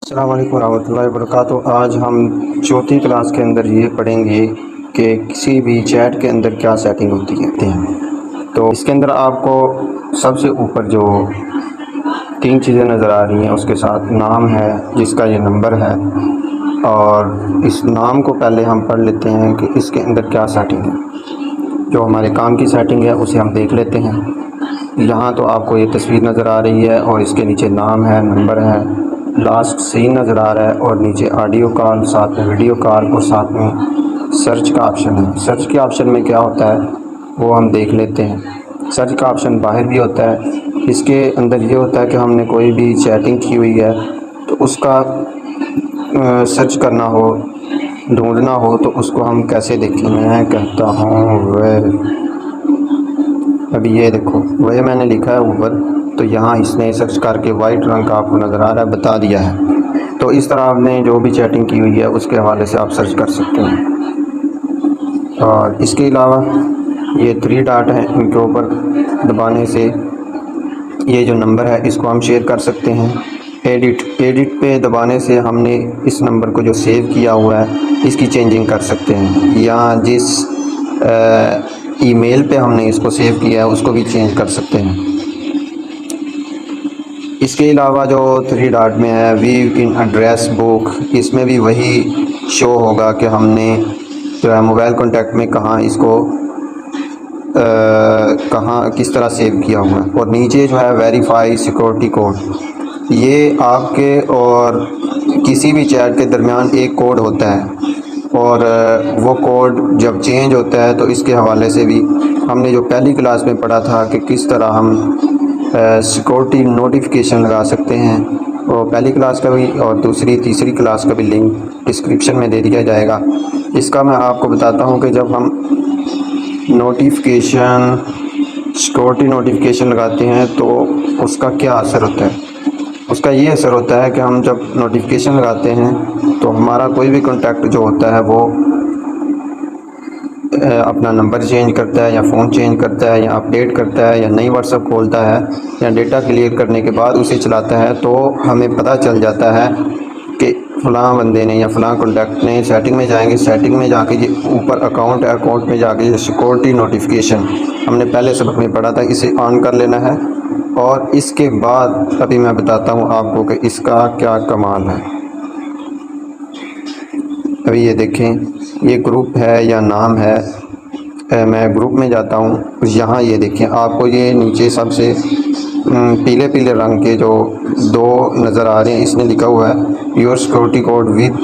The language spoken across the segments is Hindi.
अस्सलाम वालेकुम रहमतुल्लाहि व बरकातुहू। आज हम चौथी क्लास के अंदर ये पढ़ेंगे कि किसी भी चैट के अंदर क्या सेटिंग होती है। तो इसके अंदर आपको सबसे ऊपर जो तीन चीज़ें नज़र आ रही हैं उसके साथ नाम है जिसका ये नंबर है, और इस नाम को पहले हम पढ़ लेते हैं कि इसके अंदर क्या सेटिंग है। जो हमारे काम की सेटिंग है उसे हम देख लेते हैं। यहाँ तो आपको ये तस्वीर नज़र आ रही है और इसके नीचे नाम है, नंबर है, लास्ट सीन नज़र आ रहा है और नीचे ऑडियो कॉल, साथ में वीडियो कॉल और साथ में सर्च का ऑप्शन है। सर्च के ऑप्शन में क्या होता है वो हम देख लेते हैं। सर्च का ऑप्शन बाहर भी होता है। इसके अंदर ये होता है कि हमने कोई भी चैटिंग की हुई है तो उसका सर्च करना हो, ढूंढना हो तो उसको हम कैसे देखें। मैं कहता हूँ वह, अभी ये देखो वह मैंने लिखा है ऊपर, तो यहाँ इसने सर्च करके वाइट रंग का आपको नज़र आ रहा है बता दिया है। तो इस तरह आपने जो भी चैटिंग की हुई है उसके हवाले से आप सर्च कर सकते हैं। और इसके अलावा ये थ्री डॉट हैं, इनके ऊपर दबाने से ये जो नंबर है इसको हम शेयर कर सकते हैं। एडिट पे दबाने से हमने इस नंबर को जो सेव किया हुआ है इसकी चेंजिंग कर सकते हैं, या जिस ईमेल पे हमने इसको सेव किया है उसको भी चेंज कर सकते हैं। इसके अलावा जो थ्री डॉट में है व्यू इन एड्रेस बुक, इसमें भी वही शो होगा कि हमने जो है मोबाइल कॉन्टैक्ट में कहाँ इसको कहाँ किस तरह सेव किया हुआ है। और नीचे जो है वेरीफाई सिक्योरिटी कोड, ये आपके और किसी भी चैट के दरमियान एक कोड होता है और वो कोड जब चेंज होता है तो इसके हवाले से भी हमने जो पहली क्लास में पढ़ा था कि किस तरह हम सिक्योरिटी नोटिफिकेशन लगा सकते हैं, और पहली क्लास का भी और दूसरी तीसरी क्लास का भी लिंक डिस्क्रिप्शन में दे दिया जाएगा। इसका मैं आपको बताता हूँ कि जब हम नोटिफिकेशन सिक्योरिटी नोटिफिकेशन लगाते हैं तो उसका क्या असर होता है। उसका ये असर होता है कि हम जब नोटिफिकेशन लगाते हैं तो हमारा कोई भी कॉन्टैक्ट जो होता है वो अपना नंबर चेंज करता है या फ़ोन चेंज करता है या अपडेट करता है या नई व्हाट्सएप खोलता है या डेटा क्लियर करने के बाद उसे चलाता है, तो हमें पता चल जाता है कि फ़लाँ बंदे ने या फ़लाँ कॉन्टैक्ट ने सेटिंग में जाएंगे, सेटिंग में जाके ये ऊपर अकाउंट है, अकाउंट में जाके ये सिक्योरिटी नोटिफिकेशन हमने पहले सबक में पढ़ा था, इसे ऑन कर लेना है। और इसके बाद अभी मैं बताता हूँ आपको कि इसका क्या कमाल है। अभी ये देखें ये ग्रुप है या नाम है, मैं ग्रुप में जाता हूँ, यहाँ ये देखें आपको ये नीचे सबसे पीले पीले रंग के जो दो नज़र आ रहे हैं, इसने लिखा हुआ है your security code with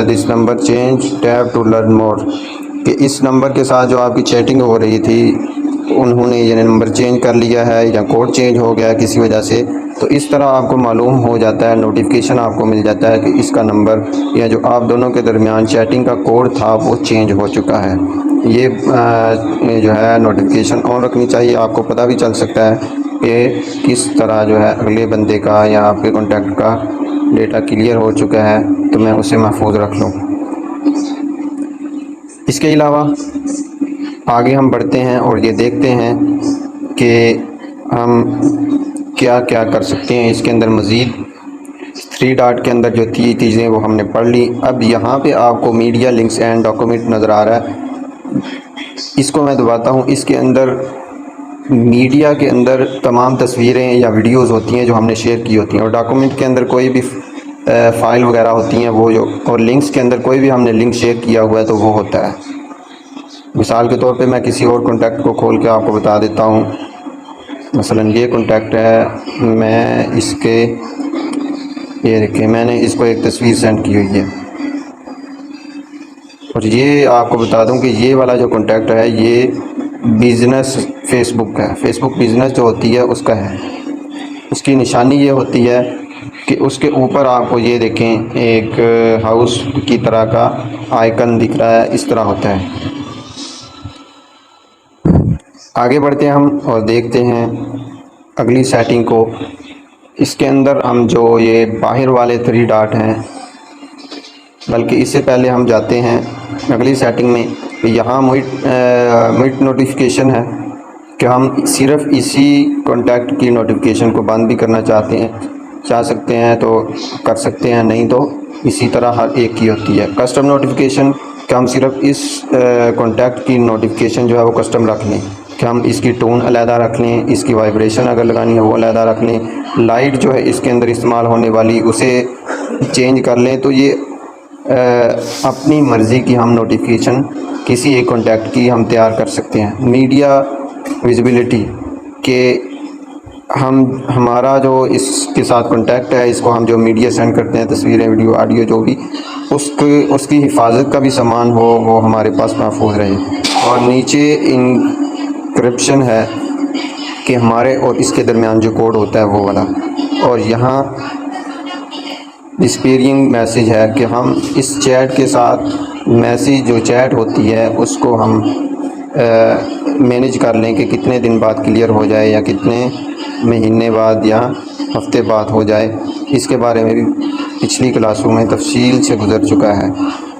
this number change tab to learn more, कि इस नंबर के साथ जो आपकी चैटिंग हो रही थी उन्होंने ये नंबर चेंज कर लिया है या कोड चेंज हो गया है किसी वजह से। तो इस तरह आपको मालूम हो जाता है, नोटिफिकेशन आपको मिल जाता है कि इसका नंबर या जो आप दोनों के दरमियान चैटिंग का कोड था वो चेंज हो चुका है। ये जो है नोटिफिकेशन ऑन रखनी चाहिए। आपको पता भी चल सकता है कि किस तरह जो है अगले बंदे का या आपके कॉन्टैक्ट का डेटा क्लियर हो चुका है, तो मैं उसे महफूज रख लूँ। इसके अलावा आगे हम बढ़ते हैं और ये देखते हैं कि हम क्या क्या कर सकते हैं इसके अंदर मज़ीद। थ्री डॉट के अंदर जो थी चीज़ें वो हमने पढ़ ली। अब यहाँ पे आपको मीडिया लिंक्स एंड डॉक्यूमेंट नज़र आ रहा है, इसको मैं दबाता हूँ। इसके अंदर मीडिया के अंदर तमाम तस्वीरें या वीडियोज़ होती हैं जो हमने शेयर की होती हैं, और डॉक्यूमेंट के अंदर कोई भी फ़ाइल वगैरह होती हैं वो जो, और लिंक्स के अंदर कोई भी हमने लिंक शेयर किया हुआ है तो वो होता है। मिसाल के तौर पे मैं किसी और कॉन्टैक्ट को खोल के आपको बता देता हूँ। मसलन ये कॉन्टैक्ट है, मैं इसके ये देखिए मैंने इसको एक तस्वीर सेंड की हुई है, और ये आपको बता दूं कि ये वाला जो कॉन्टैक्ट है ये बिज़नेस फेसबुक है, फेसबुक बिज़नेस जो होती है उसका है। उसकी निशानी ये होती है कि उसके ऊपर आपको ये देखें एक हाउस की तरह का आइकन दिख रहा है, इस तरह होता है। आगे बढ़ते हैं हम और देखते हैं अगली सेटिंग को। इसके अंदर हम जो ये बाहर वाले थ्री डॉट हैं, बल्कि इससे पहले हम जाते हैं अगली सेटिंग में। यहाँ मिट नोटिफिकेशन है कि हम सिर्फ इसी कॉन्टैक्ट की नोटिफिकेशन को बंद भी करना चाहते हैं, चाह सकते हैं तो कर सकते हैं, नहीं तो इसी तरह हर एक की होती है। कस्टम नोटिफिकेशन कि हम सिर्फ इस कॉन्टैक्ट की नोटिफिकेशन जो है वो कस्टम रख लें, कि हम इसकी टोन अलहदा रख लें, इसकी वाइब्रेशन अगर लगानी है वो अलहदा रख लें, लाइट जो है इसके अंदर इस्तेमाल होने वाली उसे चेंज कर लें। तो ये अपनी मर्ज़ी की हम नोटिफिकेशन किसी एक कॉन्टैक्ट की हम तैयार कर सकते हैं। मीडिया विजिबिलिटी के हमारा जो इसके साथ कॉन्टैक्ट है, इसको हम जो मीडिया सेंड करते हैं, तस्वीरें, वीडियो, ऑडियो, जो भी उसकी हिफाजत का भी सामान हो वो हमारे पास महफूज रहे। और नीचे इंक्रिप्शन है कि हमारे और इसके दरमियान जो कोड होता है वो वाला। और यहाँ डिस्पेयरिंग मैसेज है कि हम इस चैट के साथ मैसेज जो चैट होती है उसको हम मैनेज कर लें कि कितने दिन बाद क्लियर हो जाए या कितने महीने बाद या हफ्ते बाद हो जाए। इसके बारे में भी पिछली क्लासों में तफसील से गुजर चुका है।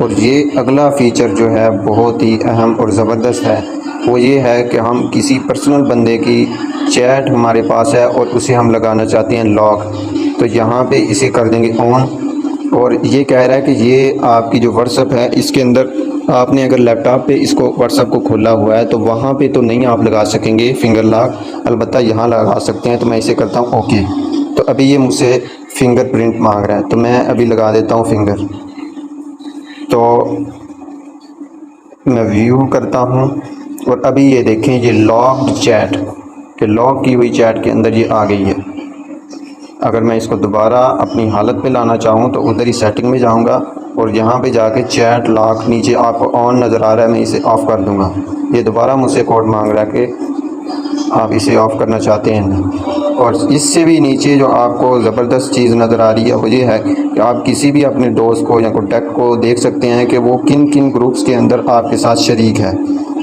और ये अगला फ़ीचर जो है बहुत ही अहम और ज़बरदस्त है, वो ये है कि हम किसी पर्सनल बंदे की चैट हमारे पास है और उसे हम लगाना चाहते हैं लॉक, तो यहाँ पे इसे कर देंगे ऑन। और ये कह रहा है कि ये आपकी जो व्हाट्सअप है इसके अंदर आपने अगर लैपटॉप पे इसको व्हाट्सअप को खोला हुआ है तो वहाँ पे तो नहीं आप लगा सकेंगे फिंगर लॉक, अलबत्ता यहाँ लगा सकते हैं। तो मैं इसे करता हूँ ओके। तो अभी ये मुझसे फिंगरप्रिंट मांग रहा है तो मैं अभी लगा देता हूँ फिंगर। तो मैं व्यू करता हूँ और अभी ये देखें ये लॉक्ड चैट कि लॉक की हुई चैट के अंदर ये आ गई है। अगर मैं इसको दोबारा अपनी हालत पे लाना चाहूँ तो उधर ही सेटिंग में जाऊँगा और यहाँ पे जाके चैट लॉक नीचे आपको ऑन नज़र आ रहा है, मैं इसे ऑफ़ कर दूँगा। ये दोबारा मुझसे कोड मांग रहा है कि आप इसे ऑफ़ करना चाहते हैं। और इससे भी नीचे जो आपको ज़बरदस्त चीज़ नज़र आ रही है वो ये है कि आप किसी भी अपने दोस्त को या कॉन्टैक्ट को देख सकते हैं कि वो किन किन ग्रुप्स के अंदर आपके साथ शरीक है।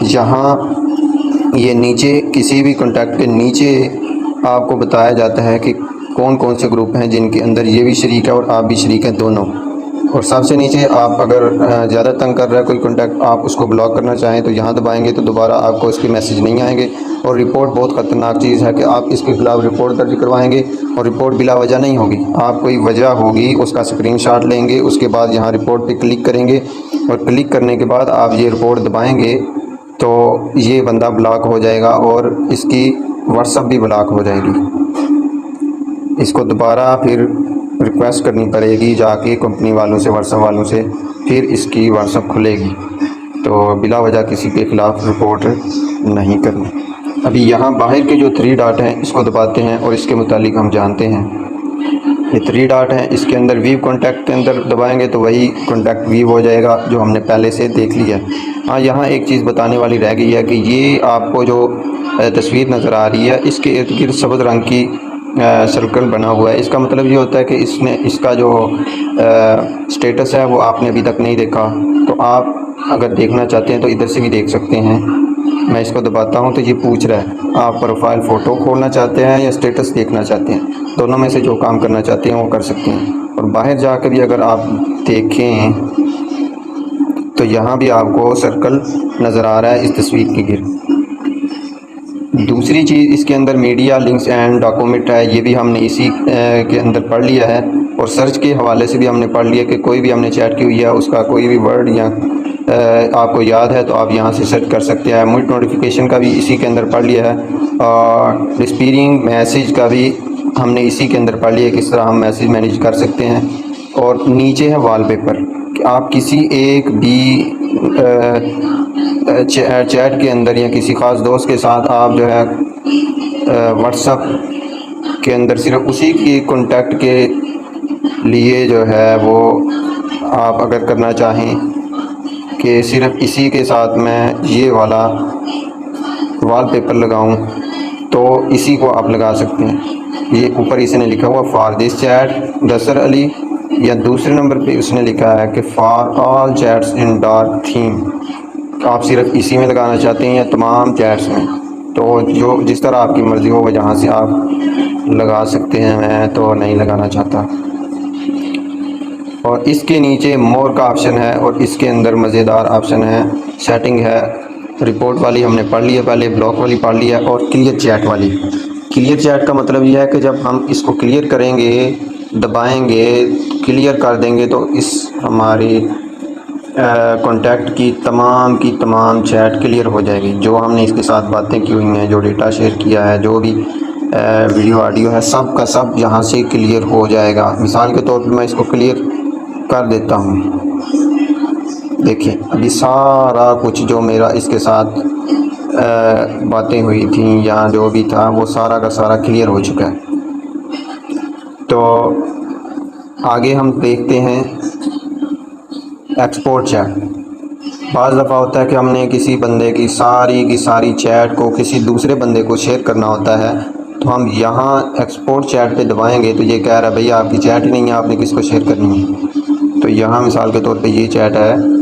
यहाँ ये नीचे किसी भी कॉन्टैक्ट के नीचे आपको बताया जाता है कि कौन कौन से ग्रुप हैं जिनके अंदर ये भी शरीक है और आप भी शरीक हैं दोनों। और सबसे नीचे आप अगर ज़्यादा तंग कर रहा है कोई कॉन्टैक्ट, आप उसको ब्लॉक करना चाहें तो यहाँ दबाएंगे तो दोबारा आपको इसके मैसेज नहीं आएंगे। और रिपोर्ट बहुत ख़तरनाक चीज़ है कि आप इसके खिलाफ़ रिपोर्ट दर्ज करवाएंगे और रिपोर्ट बिला वजह नहीं होगी, आप कोई वजह होगी उसका स्क्रीनशॉट लेंगे, उसके बाद यहाँ रिपोर्ट पे क्लिक करेंगे और क्लिक करने के बाद आप ये रिपोर्ट दबाएंगे तो ये बंदा ब्लॉक हो जाएगा और इसकी व्हाट्सअप भी ब्लॉक हो जाएगी। इसको दोबारा फिर रिक्वेस्ट करनी पड़ेगी जाके कंपनी वालों से, व्हाट्सएप वालों से, फिर इसकी व्हाट्सएप खुलेगी। तो बिला वजह किसी के ख़िलाफ़ रिपोर्ट नहीं करनी। अभी यहाँ बाहर के जो 3 डॉट हैं इसको दबाते हैं और इसके मुतालिक हम जानते हैं। ये 3 डॉट हैं, इसके अंदर वीव कॉन्टैक्ट के अंदर दबाएंगे तो वही कॉन्टैक्ट वीव हो जाएगा जो हमने पहले से देख लिया है। हाँ, यहाँ एक चीज़ बताने वाली रह गई है कि ये आपको जो तस्वीर नज़र आ रही है इसके इर्द गिर्द सब्ज़ रंग की सर्कल बना हुआ है। इसका मतलब ये होता है कि इसका जो स्टेटस है वो आपने अभी तक नहीं देखा। तो आप अगर देखना चाहते हैं तो इधर से भी देख सकते हैं। मैं इसको दबाता हूं तो ये पूछ रहा है आप प्रोफाइल फ़ोटो खोलना चाहते हैं या स्टेटस देखना चाहते हैं, दोनों में से जो काम करना चाहते हैं वो कर सकते हैं। और बाहर जाकर भी अगर आप देखें तो यहाँ भी आपको सर्कल नज़र आ रहा है इस तस्वीर के गिर्द। दूसरी चीज़ इसके अंदर मीडिया लिंक्स एंड डॉक्यूमेंट है, ये भी हमने इसी के अंदर पढ़ लिया है। और सर्च के हवाले से भी हमने पढ़ लिया कि कोई भी हमने चैट की हुई है उसका कोई भी वर्ड या आपको याद है तो आप यहाँ से सर्च कर सकते हैं। मुल्ट नोटिफिकेशन का भी इसी के अंदर पढ़ लिया है और डिस्पेयरिंग मैसेज का भी हमने इसी के अंदर पढ़ लिया है, किस तरह हम मैसेज मैनेज कर सकते हैं। और नीचे है वॉलपेपर कि आप किसी एक भी चैट के अंदर या किसी ख़ास दोस्त के साथ आप जो है व्हाट्सएप के अंदर सिर्फ उसी की कॉन्टैक्ट के लिए जो है वो आप अगर करना चाहें कि सिर्फ इसी के साथ मैं ये वाला वॉलपेपर लगाऊं तो इसी को आप लगा सकते हैं। ये ऊपर इसने लिखा हुआ फॉर दिस चैट दसर अली, या दूसरे नंबर पे उसने लिखा है कि for all chats in dark theme. आप सिर्फ इसी में लगाना चाहते हैं या तमाम चैट्स में, तो जो जिस तरह आपकी मर्ज़ी हो जहाँ से आप लगा सकते हैं। मैं तो नहीं लगाना चाहता। और इसके नीचे मोर का ऑप्शन है और इसके अंदर मज़ेदार ऑप्शन है, सेटिंग है। रिपोर्ट वाली हमने पढ़ ली है पहले, ब्लॉक वाली पढ़ ली है और क्लियर चैट वाली। क्लियर चैट का मतलब यह है कि जब हम इसको क्लियर करेंगे, दबाएंगे, क्लियर कर देंगे तो इस हमारी कॉन्टैक्ट की तमाम चैट क्लियर हो जाएगी। जो हमने इसके साथ बातें की हुई हैं, जो डेटा शेयर किया है, जो भी वीडियो ऑडियो है, सब का सब यहाँ से क्लियर हो जाएगा। मिसाल के तौर पे मैं इसको क्लियर कर देता हूँ। देखिए अभी सारा कुछ जो मेरा इसके साथ बातें हुई थी या जो भी था वो सारा का सारा क्लियर हो चुका है। तो आगे हम देखते हैं एक्सपोर्ट चैट। बाज़ दफ़ा होता है कि हमने किसी बंदे की सारी चैट को किसी दूसरे बंदे को शेयर करना होता है, तो हम यहाँ एक्सपोर्ट चैट पे दबाएंगे तो ये कह रहा है भैया आपकी चैट ही नहीं है, आपने किसको शेयर करनी है। तो यहाँ मिसाल के तौर पे ये चैट है,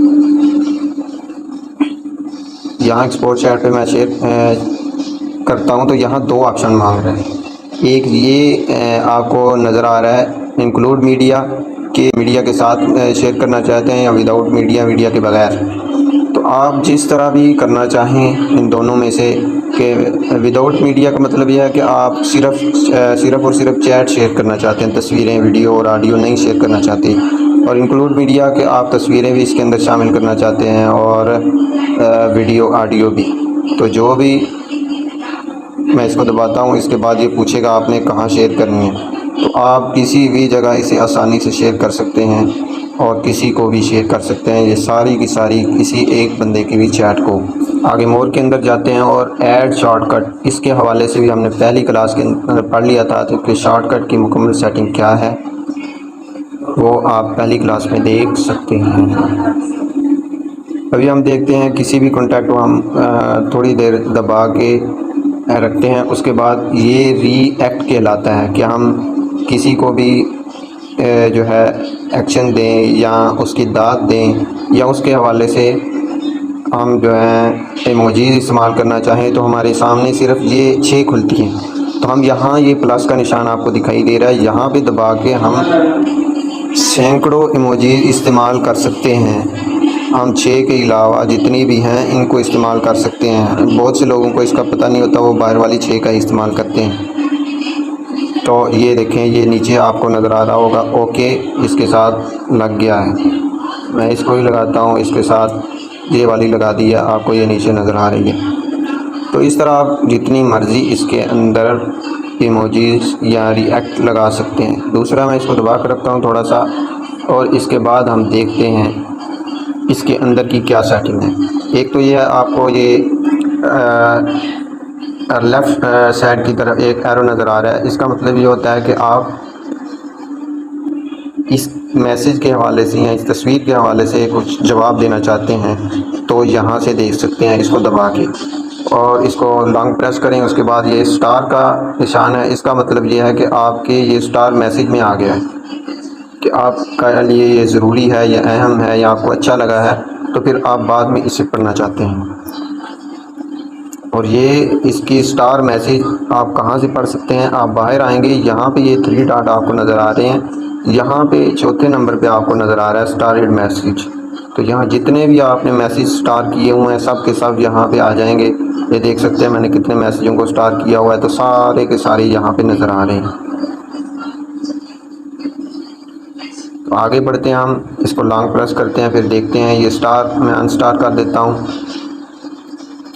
यहाँ एक्सपोर्ट चैट पे मैं शेयर करता हूँ तो यहाँ दो ऑप्शन मांग रहे हैं। एक ये आपको नज़र आ रहा है इंक्लूड मीडिया, कि मीडिया के साथ शेयर करना चाहते हैं या विदाउट मीडिया के बगैर। तो आप जिस तरह भी करना चाहें इन दोनों में से, कि विदाउट मीडिया का मतलब यह है कि आप सिर्फ़ और सिर्फ चैट शेयर करना चाहते हैं, तस्वीरें, वीडियो और ऑडियो नहीं शेयर करना चाहते। और इंक्लूड मीडिया के आप तस्वीरें भी इसके अंदर शामिल करना चाहते हैं और वीडियो ऑडियो भी। तो जो भी मैं इसको दबाता हूँ, इसके बाद ये पूछेगा आपने कहाँ शेयर करनी है। तो आप किसी भी जगह इसे आसानी से शेयर कर सकते हैं और किसी को भी शेयर कर सकते हैं, ये सारी की सारी किसी एक बंदे की भी चैट को। आगे मोर के अंदर जाते हैं और ऐड शॉर्टकट, इसके हवाले से भी हमने पहली क्लास के अंदर पढ़ लिया था। तो कि शॉर्टकट की मुकम्मल सेटिंग क्या है वो आप पहली क्लास में देख सकते हैं। अभी हम देखते हैं किसी भी कॉन्टैक्ट को हम थोड़ी देर दबा के रखते हैं, उसके बाद ये रीएक्ट कहलाता है कि हम किसी को भी जो है एक्शन दें या उसकी दाद दें या उसके हवाले से हम जो है इमोजीज इस्तेमाल करना चाहें तो हमारे सामने सिर्फ ये 6 खुलती हैं। तो हम यहाँ ये प्लस का निशान आपको दिखाई दे रहा है, यहाँ पे दबा के हम सैकड़ों इमोजीज इस्तेमाल कर सकते हैं। हम 6 के अलावा जितनी भी हैं इनको इस्तेमाल कर सकते हैं। बहुत से लोगों को इसका पता नहीं होता, वो बाहर वाली 6 का ही इस्तेमाल करते हैं। तो ये देखें, ये नीचे आपको नज़र आ रहा होगा ओके, इसके साथ लग गया है। मैं इसको ही लगाता हूँ, इसके साथ ये वाली लगा दी है, आपको ये नीचे नज़र आ रही है। तो इस तरह आप जितनी मर्ज़ी इसके अंदर इमोजीज या रिएक्ट लगा सकते हैं। दूसरा मैं इसको दबा कर रखता हूँ थोड़ा सा, और इसके बाद हम देखते हैं इसके अंदर की क्या सेटिंग है। एक तो ये है, आपको ये लेफ़्ट साइड की तरफ एक एरो नज़र आ रहा है। इसका मतलब ये होता है कि आप इस मैसेज के हवाले से या इस तस्वीर के हवाले से कुछ जवाब देना चाहते हैं तो यहाँ से देख सकते हैं इसको दबा के, और इसको लॉन्ग प्रेस करें। उसके बाद ये स्टार का निशान है, इसका मतलब ये है कि आपके ये स्टार मैसेज में आ गया है कि आपका लिए ये ज़रूरी है या अहम है या आपको अच्छा लगा है, तो फिर आप बाद में इसे पढ़ना चाहते हैं। और ये इसकी स्टार मैसेज आप कहाँ से पढ़ सकते हैं, आप बाहर आएंगे, यहाँ पे ये 3 डॉट आपको नज़र आ रहे हैं, यहाँ पे चौथे नंबर पे आपको नज़र आ रहा है स्टारेड मैसेज। तो यहाँ जितने भी आपने मैसेज स्टार किए हुए हैं सब के सब यहाँ पे आ जाएंगे। ये देख सकते हैं मैंने कितने मैसेजों को स्टार किया हुआ है, तो सारे के सारे यहाँ पे नज़र आ रहे हैं। तो आगे बढ़ते हैं, हम इसको लॉन्ग प्रेस करते हैं, फिर देखते हैं ये स्टार मैं अनस्टार कर देता हूँ।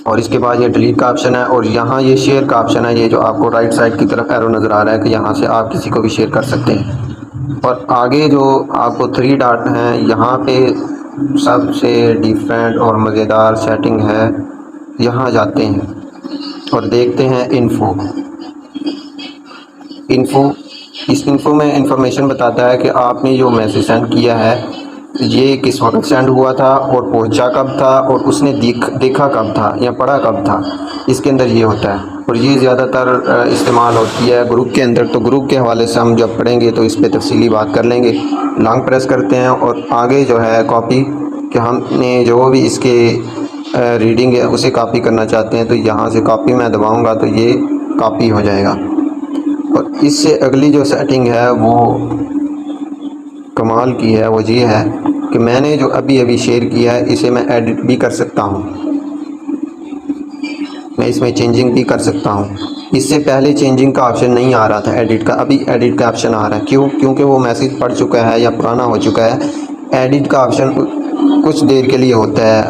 और इसके बाद ये डिलीट का ऑप्शन है और यहाँ ये शेयर का ऑप्शन है, ये जो आपको राइट साइड की तरफ एरो नज़र आ रहा है कि यहाँ से आप किसी को भी शेयर कर सकते हैं। और आगे जो आपको 3 डॉट हैं, यहाँ पे सबसे डिफरेंट और मज़ेदार सेटिंग है, यहाँ जाते हैं और देखते हैं इन्फो। इस इन्फो में इंफॉर्मेशन बताता है कि आपने जो मैसेज सेंड किया है ये किस वक्त सेंड हुआ था और पहुंचा कब था और उसने देखा कब था या पढ़ा कब था, इसके अंदर ये होता है। और ये ज़्यादातर इस्तेमाल होती है ग्रुप के अंदर, तो ग्रुप के हवाले से हम जब पढ़ेंगे तो इस पर तफसीली बात कर लेंगे। लॉन्ग प्रेस करते हैं और आगे जो है कॉपी, कि हमने जो भी इसके रीडिंग है उसे कॉपी करना चाहते हैं, तो यहाँ से कॉपी मैं दबाऊँगा तो ये कॉपी हो जाएगा। और इससे अगली जो सेटिंग है वो कमाल की है, वो ये है कि मैंने जो अभी शेयर किया है इसे मैं एडिट भी कर सकता हूँ। मैं इसमें चेंजिंग भी कर सकता हूँ। इससे पहले चेंजिंग का ऑप्शन नहीं आ रहा था एडिट का, अभी एडिट का ऑप्शन आ रहा है। क्यों? क्योंकि वो मैसेज पढ़ चुका है या पुराना हो चुका है। एडिट का ऑप्शन कुछ देर के लिए होता है।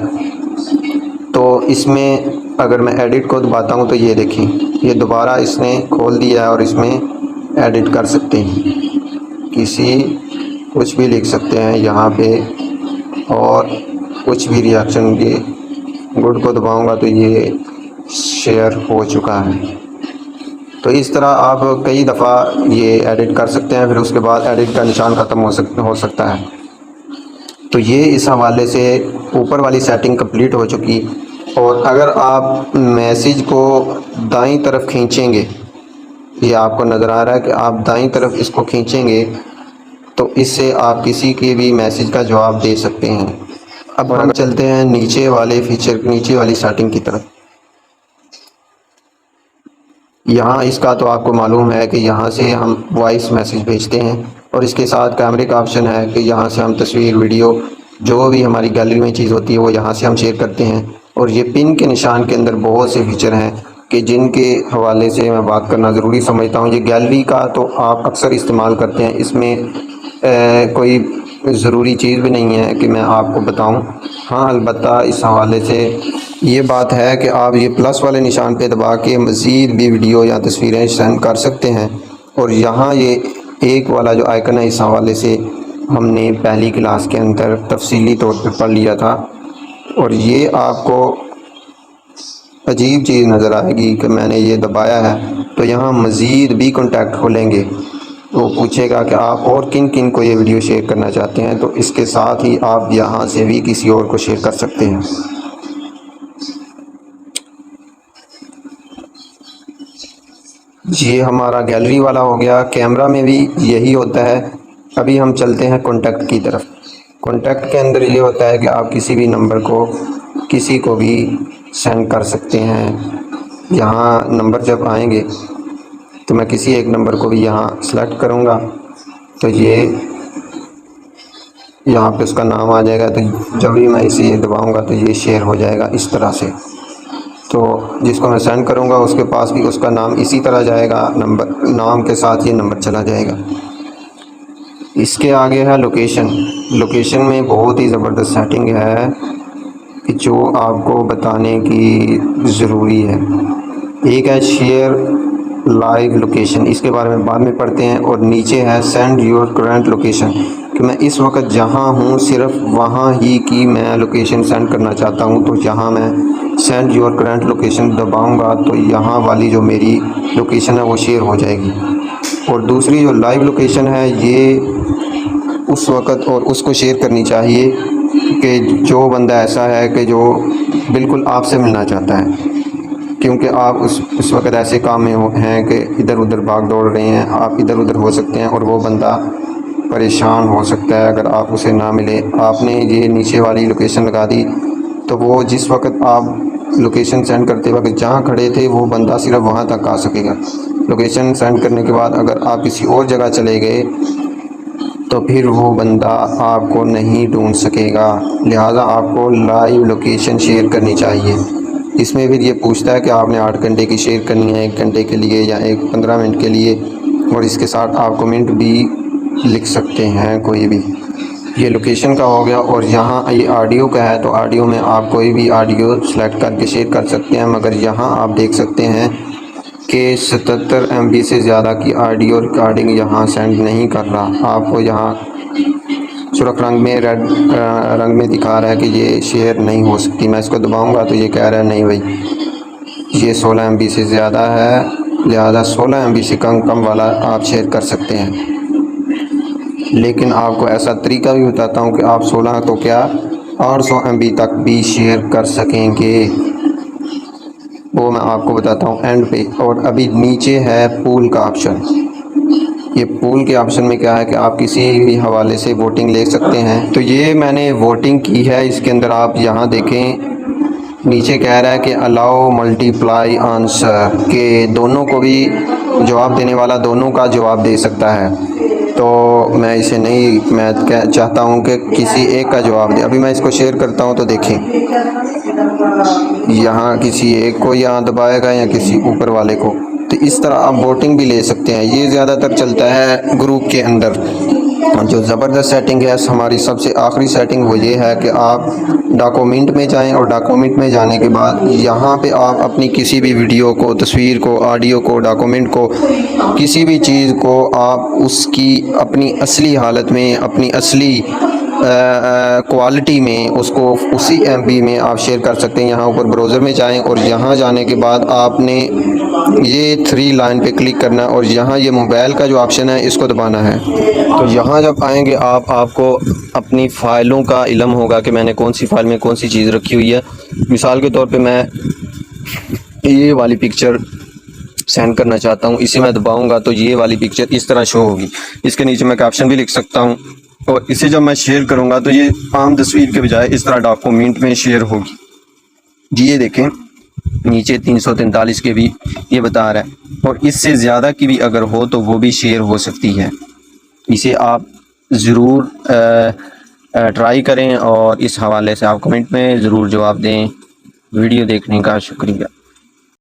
तो इसमें अगर मैं एडिट को दबाता हूँ तो ये देखिए, ये दोबारा इसने खोल दिया है और इसमें एडिट कर सकते हैं, किसी कुछ भी लिख सकते हैं यहाँ पे और कुछ भी रिएक्शन। ये गुड को दबाऊंगा तो ये शेयर हो चुका है। तो इस तरह आप कई दफ़ा ये एडिट कर सकते हैं, फिर उसके बाद एडिट का निशान ख़त्म हो सकता है। तो ये इस हवाले से ऊपर वाली सेटिंग कंप्लीट हो चुकी। और अगर आप मैसेज को दाईं तरफ खींचेंगे, ये आपको नज़र आ रहा है कि आप दाईं तरफ इसको खींचेंगे तो इससे आप किसी के भी मैसेज का जवाब दे सकते हैं। अब हम चलते हैं नीचे वाले फीचर, नीचे वाली सेटिंग की तरफ। यहाँ इसका तो आपको मालूम है कि यहाँ से हम वॉइस मैसेज भेजते हैं और इसके साथ कैमरे का ऑप्शन है कि यहाँ से हम तस्वीर, वीडियो, जो भी हमारी गैलरी में चीज़ होती है वो यहाँ से हम शेयर करते हैं। और ये पिन के निशान के अंदर बहुत से फीचर हैं कि जिनके हवाले से मैं बात करना ज़रूरी समझता हूँ। ये गैलरी का तो आप अक्सर इस्तेमाल करते हैं, इसमें कोई ज़रूरी चीज़ भी नहीं है कि मैं आपको बताऊं। हाँ, अलबत्ता इस हवाले से ये बात है कि आप ये प्लस वाले निशान पे दबा के मज़ीद भी वीडियो या तस्वीरें सेंड कर सकते हैं। और यहाँ ये एक वाला जो आइकन है, इस हवाले से हमने पहली क्लास के अंदर तफसीली तौर पर पढ़ लिया था। और ये आपको अजीब चीज़ नज़र आएगी कि मैंने ये दबाया है तो यहाँ मज़ीद भी कॉन्टैक्ट खोलेंगे, वो पूछेगा कि आप और किन किन को ये वीडियो शेयर करना चाहते हैं। तो इसके साथ ही आप यहाँ से भी किसी और को शेयर कर सकते हैं। ये हमारा गैलरी वाला हो गया। कैमरा में भी यही होता है। अभी हम चलते हैं कॉन्टैक्ट की तरफ। कॉन्टैक्ट के अंदर ये होता है कि आप किसी भी नंबर को किसी को भी सेंड कर सकते हैं। यहाँ नंबर जब आएंगे तो मैं किसी एक नंबर को भी यहाँ सेलेक्ट करूँगा तो ये यहाँ पे उसका नाम आ जाएगा। तो जब भी मैं इसे दबाऊँगा तो ये शेयर हो जाएगा इस तरह से। तो जिसको मैं सेंड करूँगा उसके पास भी उसका नाम इसी तरह जाएगा, नंबर, नाम के साथ ये नंबर चला जाएगा। इसके आगे है लोकेशन। लोकेशन में बहुत ही ज़बरदस्त सेटिंग है कि जो आपको बताने की ज़रूरी है। एक है शेयर लाइव लोकेशन, इसके बारे में बाद में पढ़ते हैं। और नीचे है सेंड योर करंट लोकेशन, कि मैं इस वक्त जहाँ हूँ सिर्फ वहाँ ही की मैं लोकेशन सेंड करना चाहता हूँ। तो यहाँ मैं सेंड योर करंट लोकेशन दबाऊँगा तो यहाँ वाली जो मेरी लोकेशन है वो शेयर हो जाएगी। और दूसरी जो लाइव लोकेशन है ये उस वक्त और उसको शेयर करनी चाहिए कि जो बंदा ऐसा है कि जो बिल्कुल आपसे मिलना चाहता है, क्योंकि आप उस वक्त ऐसे काम में हैं कि इधर उधर भाग दौड़ रहे हैं, आप इधर उधर हो सकते हैं और वो बंदा परेशान हो सकता है अगर आप उसे ना मिले। आपने ये नीचे वाली लोकेशन लगा दी तो वो जिस वक्त आप लोकेशन सेंड करते वक्त जहाँ खड़े थे वो बंदा सिर्फ वहाँ तक आ सकेगा। लोकेशन सेंड करने के बाद अगर आप किसी और जगह चले गए तो फिर वो बंदा आपको नहीं ढूंढ सकेगा। लिहाजा आपको लाइव लोकेशन शेयर करनी चाहिए। इसमें फिर ये पूछता है कि आपने 8 घंटे की शेयर करनी है, 1 घंटे के लिए या 15 मिनट के लिए। और इसके साथ आप कमेंट भी लिख सकते हैं कोई भी। ये लोकेशन का हो गया। और यहाँ ये ऑडियो का है तो ऑडियो में आप कोई भी ऑडियो सेलेक्ट करके शेयर कर सकते हैं। मगर यहाँ आप देख सकते हैं कि 77 MB से ज़्यादा की ऑडियो रिकॉर्डिंग यहाँ सेंड नहीं कर रहा। आपको यहाँ सुर्ख रंग में, रेड रंग में दिखा रहा है कि ये शेयर नहीं हो सकती। मैं इसको दबाऊंगा तो ये कह रहा है नहीं भाई, ये 16 MB से ज़्यादा है, लिहाजा 16 MB से कम वाला आप शेयर कर सकते हैं। लेकिन आपको ऐसा तरीका भी बताता हूँ कि आप 16 तो क्या 800 MB तक भी शेयर कर सकेंगे, वो मैं आपको बताता हूँ एंड पे। और अभी नीचे है पूल का ऑप्शन। ये पूल के ऑप्शन में क्या है कि आप किसी भी हवाले से वोटिंग ले सकते हैं। तो ये मैंने वोटिंग की है। इसके अंदर आप यहाँ देखें नीचे कह रहा है कि अलाउ मल्टीप्लाई आंसर, के दोनों को भी जवाब देने वाला दोनों का जवाब दे सकता है। तो मैं इसे नहीं, मैं चाहता हूँ कि किसी एक का जवाब दे। अभी मैं इसको शेयर करता हूँ तो देखें, यहाँ किसी एक को यहाँ दबाएगा या किसी ऊपर वाले को। तो इस तरह आप वोटिंग भी ले सकते हैं। ये ज़्यादातर चलता है ग्रुप के अंदर। जो ज़बरदस्त सेटिंग है हमारी, सबसे आखिरी सेटिंग वो ये है कि आप डॉक्यूमेंट में जाएं और डॉक्यूमेंट में जाने के बाद यहाँ पे आप अपनी किसी भी वीडियो को, तस्वीर को, ऑडियो को, डॉक्यूमेंट को, किसी भी चीज़ को आप उसकी अपनी असली हालत में, अपनी असली क्वालिटी में उसको उसी एमबी में आप शेयर कर सकते हैं। यहाँ ऊपर ब्राउज़र में जाएं और यहाँ जाने के बाद आपने ये 3 लाइन पे क्लिक करना है और यहाँ ये मोबाइल का जो ऑप्शन है इसको दबाना है। तो यहाँ जब आएंगे आपको अपनी फ़ाइलों का इल्म होगा कि मैंने कौन सी फ़ाइल में कौन सी चीज़ रखी हुई है। मिसाल के तौर पे मैं ये वाली पिक्चर सेंड करना चाहता हूँ, इसे मैं दबाऊँगा तो ये वाली पिक्चर इस तरह शो होगी। इसके नीचे मैं कैप्शन भी लिख सकता हूँ और इसे जब मैं शेयर करूँगा तो ये आम तस्वीर के बजाय इस तरह डॉक्यूमेंट में शेयर होगी। जी ये देखें नीचे 343 के भी ये बता रहा है और इससे ज़्यादा की भी अगर हो तो वो भी शेयर हो सकती है। इसे आप ज़रूर ट्राई करें और इस हवाले से आप कमेंट में ज़रूर जवाब दें। वीडियो देखने का शुक्रिया।